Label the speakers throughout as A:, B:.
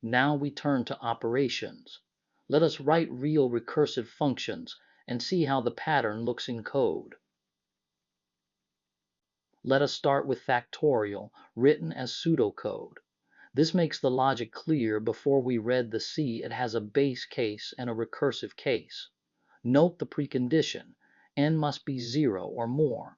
A: Now we turn to operations. Let us write real recursive functions and see how the pattern looks in code. Let us start with factorial, written as pseudocode. This makes the logic clear. Before we read the C, it has a base case and a recursive case. Note the precondition, n must be 0 or more.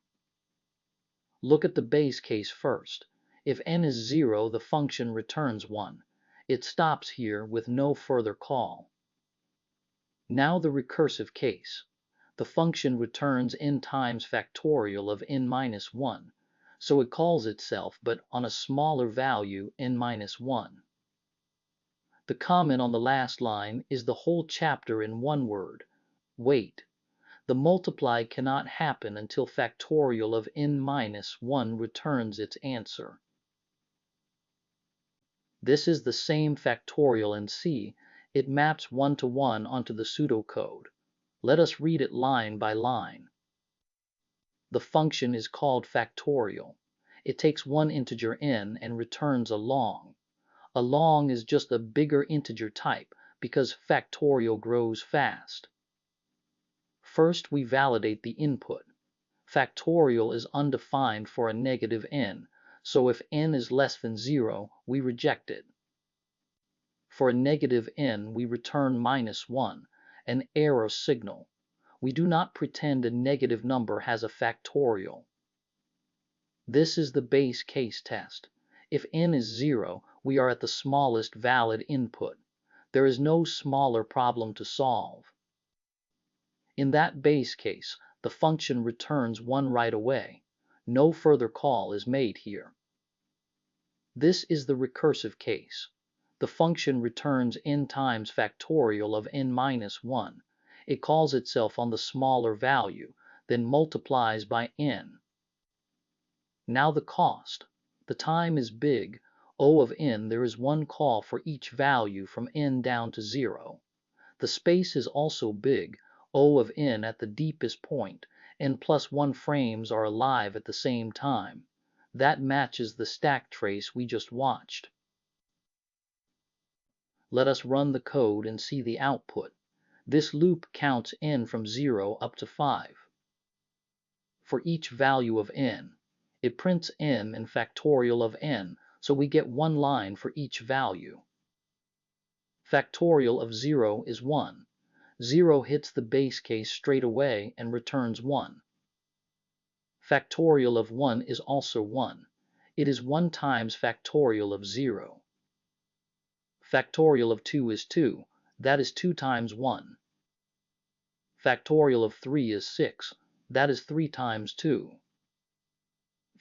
A: Look at the base case first. If n is 0, the function returns 1. It stops here with no further call. Now the recursive case. The function returns n times factorial of n minus 1, so it calls itself but on a smaller value, n minus 1. The comment on the last line is the whole chapter in one word: wait. The multiply cannot happen until factorial of n minus 1 returns its answer. This is the same factorial in C. It maps one-to-one onto the pseudocode. Let us read it line by line. The function is called factorial. It takes one integer n and returns a long. A long is just a bigger integer type because factorial grows fast. First, we validate the input. Factorial is undefined for a negative n, so if n is less than 0, we reject it. For a negative n, we return -1, an error signal. We do not pretend a negative number has a factorial. This is the base case test. If n is 0, we are at the smallest valid input. There is no smaller problem to solve. In that base case, the function returns 1 right away. No further call is made here. This is the recursive case. The function returns n times factorial of n minus 1. It calls itself on the smaller value, then multiplies by n. Now the cost. The time is big. O of n, there is one call for each value from n down to 0. The space is also big. O of n at the deepest point, n plus 1 frames are alive at the same time. That matches the stack trace we just watched. Let us run the code and see the output. This loop counts n from 0 up to 5. For each value of n, it prints m and factorial of n, so we get one line for each value. Factorial of 0 is 1. 0 hits the base case straight away and returns 1. Factorial of 1 is also 1. It is 1 times factorial of 0. Factorial of 2 is 2. That is 2 times 1. Factorial of 3 is 6. That is 3 times 2.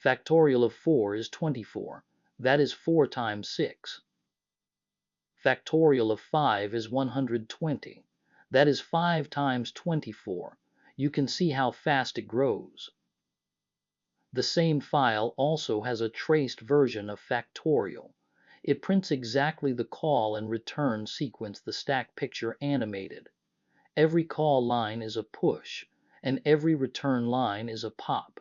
A: Factorial of 4 is 24. That is 4 times 6. Factorial of 5 is 120. That is 5 times 24. You can see how fast it grows. The same file also has a traced version of factorial. It prints exactly the call and return sequence the stack picture animated. Every call line is a push, and every return line is a pop.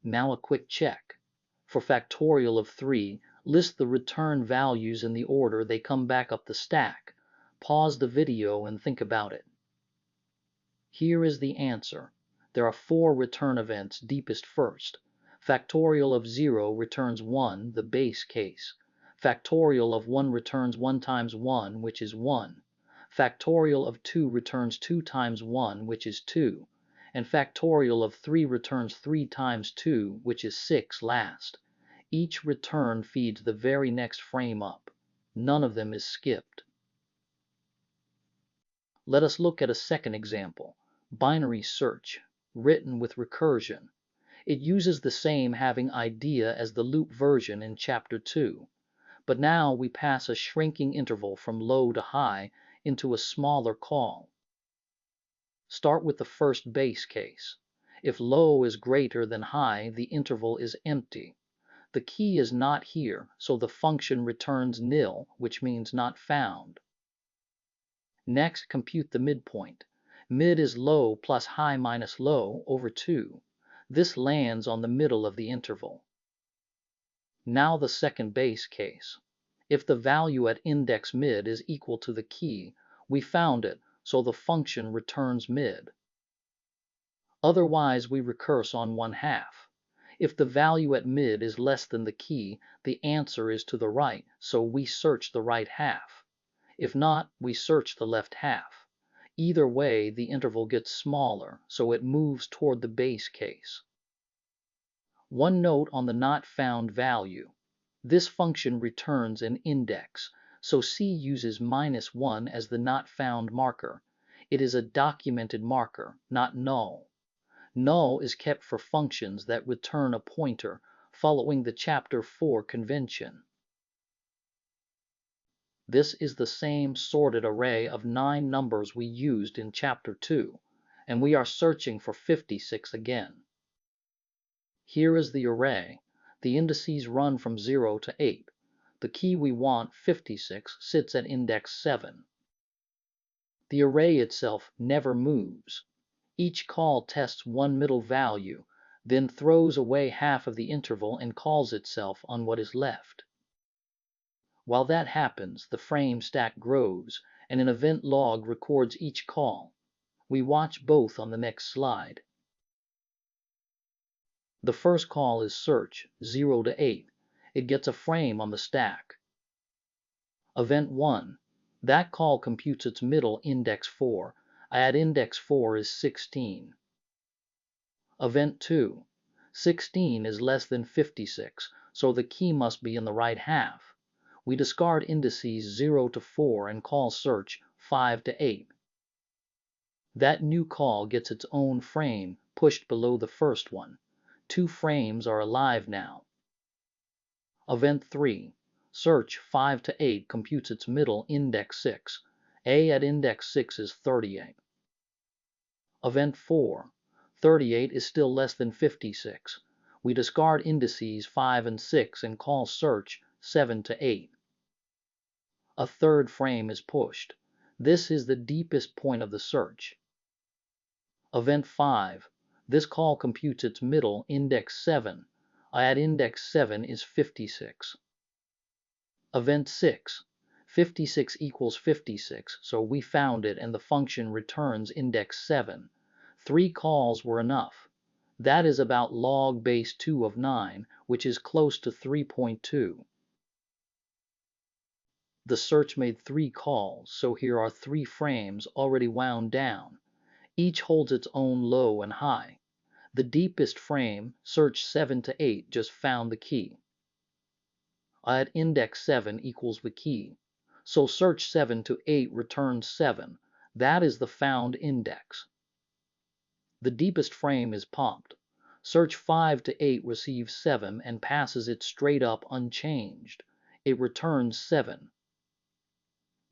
A: Now a quick check. For factorial of 3, list the return values in the order they come back up the stack. Pause the video and think about it. Here is the answer. There are 4 return events, deepest first. Factorial of 0 returns 1, the base case. Factorial of 1 returns 1 times 1, which is 1. Factorial of 2 returns 2 times 1, which is 2. And factorial of 3 returns 3 times 2, which is 6 last. Each return feeds the very next frame up. None of them is skipped. Let us look at a second example, binary search, written with recursion. It uses the same having idea as the loop version in Chapter 2, but now we pass a shrinking interval from low to high into a smaller call. Start with the first base case. If low is greater than high, the interval is empty. The key is not here, so the function returns nil, which means not found. Next, compute the midpoint. Mid is low plus high minus low over 2. This lands on the middle of the interval. Now the second base case. If the value at index mid is equal to the key, we found it, so the function returns mid. Otherwise, we recurse on 1/2. If the value at mid is less than the key, the answer is to the right, so we search the right half. If not, we search the left half. Either way, the interval gets smaller, so it moves toward the base case. One note on the not found value. This function returns an index, so C uses -1 as the not found marker. It is a documented marker, not null. Null is kept for functions that return a pointer, following the Chapter 4 convention. This is the same sorted array of 9 numbers we used in Chapter 2, and we are searching for 56 again. Here is the array. The indices run from 0 to 8. The key we want, 56, sits at index 7. The array itself never moves. Each call tests one middle value, then throws away half of the interval and calls itself on what is left. While that happens, the frame stack grows, and an event log records each call. We watch both on the next slide. The first call is search, 0 to 8. It gets a frame on the stack. Event 1. That call computes its middle, index 4. At index 4 is 16. Event 2. 16 is less than 56, so the key must be in the right half. We discard indices 0 to 4 and call search 5 to 8. That new call gets its own frame pushed below the first one. 2 frames are alive now. Event 3. Search 5 to 8 computes its middle, index 6. A at index 6 is 38. Event 4. 38 is still less than 56. We discard indices 5 and 6 and call search 7 to 8. A third frame is pushed. This is the deepest point of the search. Event 5. This call computes its middle, index 7. At index 7 is 56. Event 6. 56 equals 56, so we found it and the function returns index 7. 3 calls were enough. That is about log base 2 of 9, which is close to 3.2. The search made 3 calls, so here are 3 frames already wound down. Each holds its own low and high. The deepest frame, search 7 to 8, just found the key. At index 7 equals the key. So search 7 to 8 returns 7. That is the found index. The deepest frame is popped. Search 5 to 8 receives 7 and passes it straight up unchanged. It returns 7.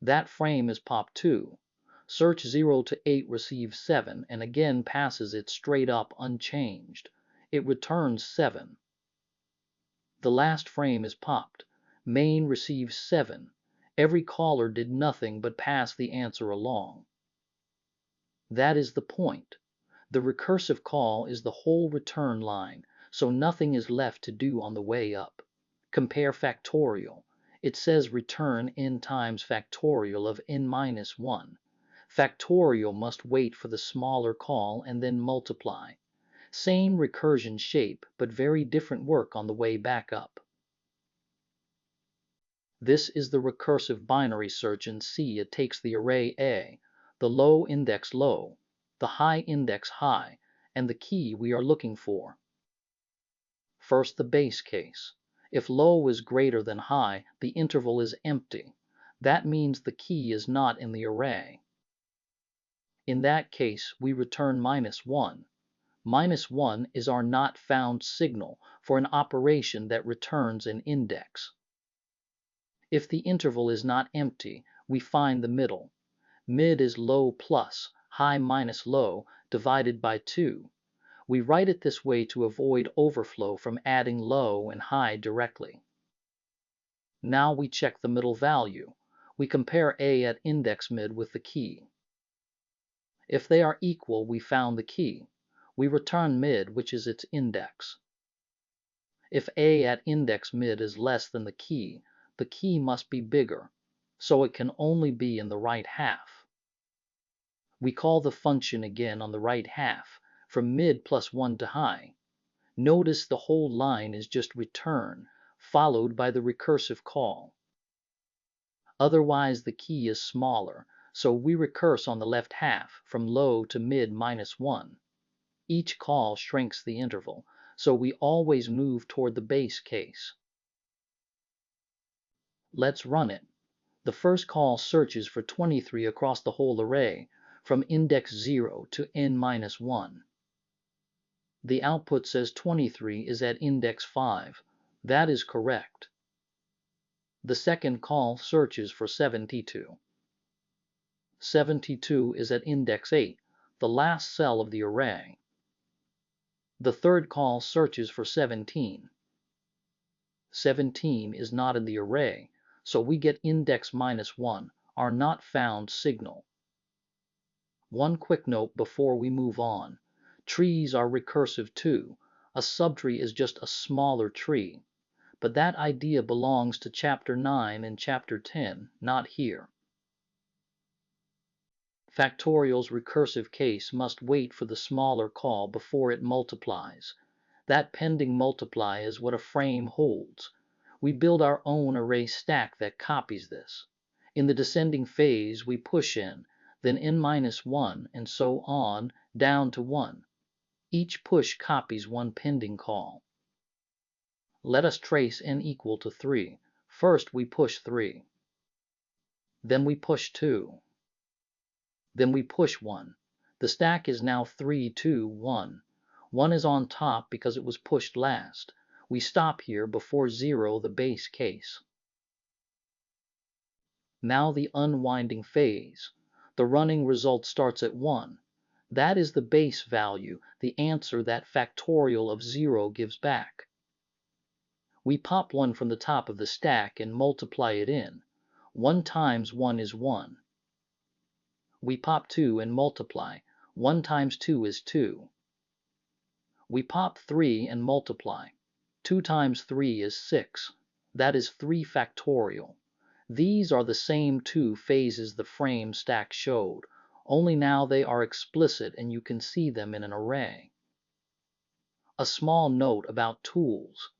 A: That frame is popped too. Search 0 to 8 receives 7 and again passes it straight up unchanged. It returns 7. The last frame is popped. Main receives 7. Every caller did nothing but pass the answer along. That is the point. The recursive call is the whole return line, so nothing is left to do on the way up. Compare factorial. It says return n times factorial of n-1. Factorial must wait for the smaller call and then multiply. Same recursion shape, but very different work on the way back up. This is the recursive binary search in C. It takes the array A, the low index low, the high index high, and the key we are looking for. First, the base case. If low is greater than high, the interval is empty. That means the key is not in the array. In that case, we return -1. -1 is our not found signal for an operation that returns an index. If the interval is not empty, we find the middle. Mid is low plus, high minus low, divided by 2. We write it this way to avoid overflow from adding low and high directly. Now we check the middle value. We compare A at index mid with the key. If they are equal, we found the key. We return mid, which is its index. If A at index mid is less than the key, the key must be bigger, so it can only be in the right half. We call the function again on the right half, from mid plus 1 to high. Notice the whole line is just return, followed by the recursive call. Otherwise the key is smaller, so we recurse on the left half, from low to mid minus 1. Each call shrinks the interval, so we always move toward the base case. Let's run it. The first call searches for 23 across the whole array, from index 0 to n minus 1. The output says 23 is at index 5. That is correct. The second call searches for 72. 72 is at index 8, the last cell of the array. The third call searches for 17. 17 is not in the array, so we get index minus 1, our not found signal. One quick note before we move on. Trees are recursive too. A subtree is just a smaller tree. But that idea belongs to Chapter 9 and Chapter 10, not here. Factorial's recursive case must wait for the smaller call before it multiplies. That pending multiply is what a frame holds. We build our own array stack that copies this. In the descending phase, we push in, then n-1, and so on, down to 1. Each push copies one pending call. Let us trace n equal to 3. First we push 3. Then we push 2. Then we push 1. The stack is now 3, 2, 1. 1 is on top because it was pushed last. We stop here before 0, the base case. Now the unwinding phase. The running result starts at 1. That is the base value, the answer that factorial of 0 gives back. We pop 1 from the top of the stack and multiply it in. 1 times 1 is 1. We pop 2 and multiply. 1 times 2 is 2. We pop 3 and multiply. 2 times 3 is 6. That is 3 factorial. These are the same two phases the frame stack showed, only now they are explicit and you can see them in an array. A small note about tools.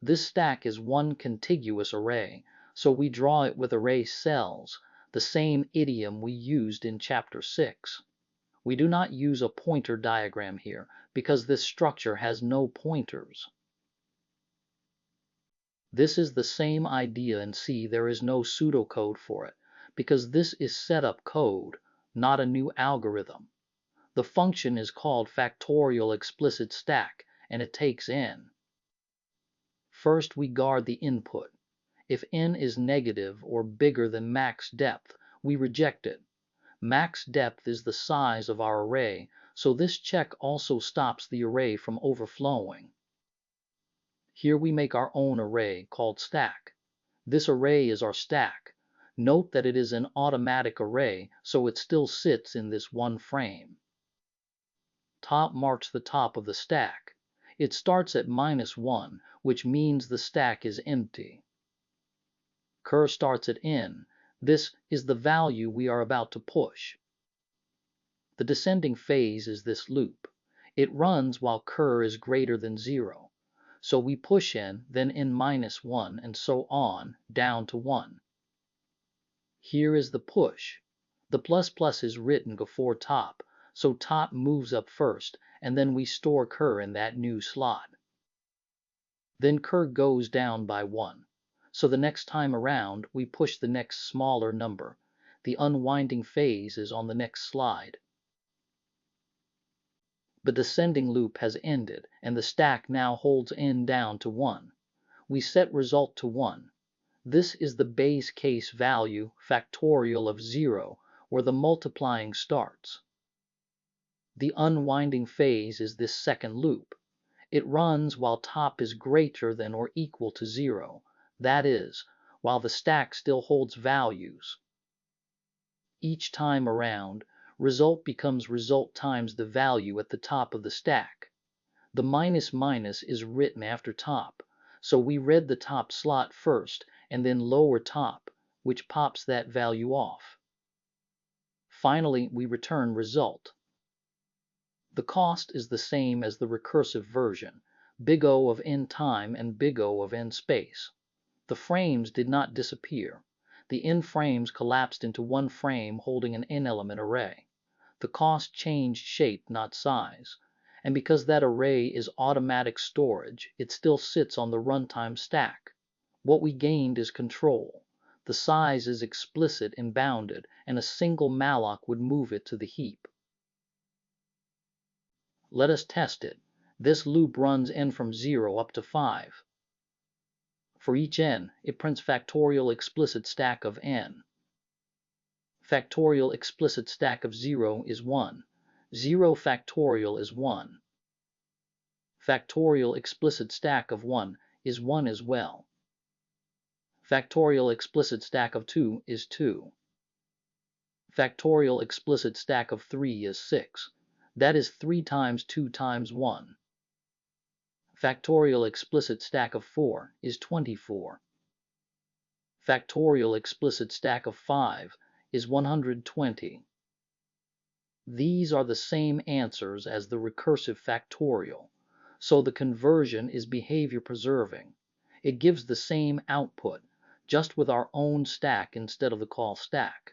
A: This stack is one contiguous array, so we draw it with array cells, the same idiom we used in Chapter 6. We do not use a pointer diagram here, because this structure has no pointers. This is the same idea in C. There is no pseudocode for it, because this is setup code, not a new algorithm. The function is called factorial explicit stack, and it takes n. First we guard the input. If n is negative or bigger than max depth, we reject it. Max depth is the size of our array, so this check also stops the array from overflowing. Here we make our own array called stack. This array is our stack. Note that it is an automatic array, so it still sits in this one frame. Top marks the top of the stack. It starts at -1, which means the stack is empty. Cur starts at n. This is the value we are about to push. The descending phase is this loop. It runs while cur is greater than 0. So we push n, then n-1, and so on, down to 1. Here is the push. The ++ is written before top, so top moves up first, and then we store cur in that new slot. Then cur goes down by 1. So the next time around, we push the next smaller number. The unwinding phase is on the next slide. The descending loop has ended, and the stack now holds n down to 1. We set result to 1. This is the base case value factorial of 0, where the multiplying starts. The unwinding phase is this second loop. It runs while top is greater than or equal to 0, that is, while the stack still holds values. Each time around, result becomes result times the value at the top of the stack. The -- is written after top, so we read the top slot first and then lower top, which pops that value off. Finally, we return result. The cost is the same as the recursive version, big O of n time and big O of n space. The frames did not disappear. The n frames collapsed into one frame holding an n-element array. The cost changed shape, not size. And because that array is automatic storage, it still sits on the runtime stack. What we gained is control. The size is explicit and bounded, and a single malloc would move it to the heap. Let us test it. This loop runs n from 0 up to 5. For each n, it prints factorial explicit stack of n. Factorial explicit stack of 0 is 1. 0 factorial is 1. Factorial explicit stack of 1 is 1 as well. Factorial explicit stack of 2 is 2. Factorial explicit stack of 3 is 6. That is 3 times 2 times 1. Factorial explicit stack of 4 is 24. Factorial explicit stack of 5 is 120. These are the same answers as the recursive factorial, so the conversion is behavior preserving. It gives the same output, just with our own stack instead of the call stack.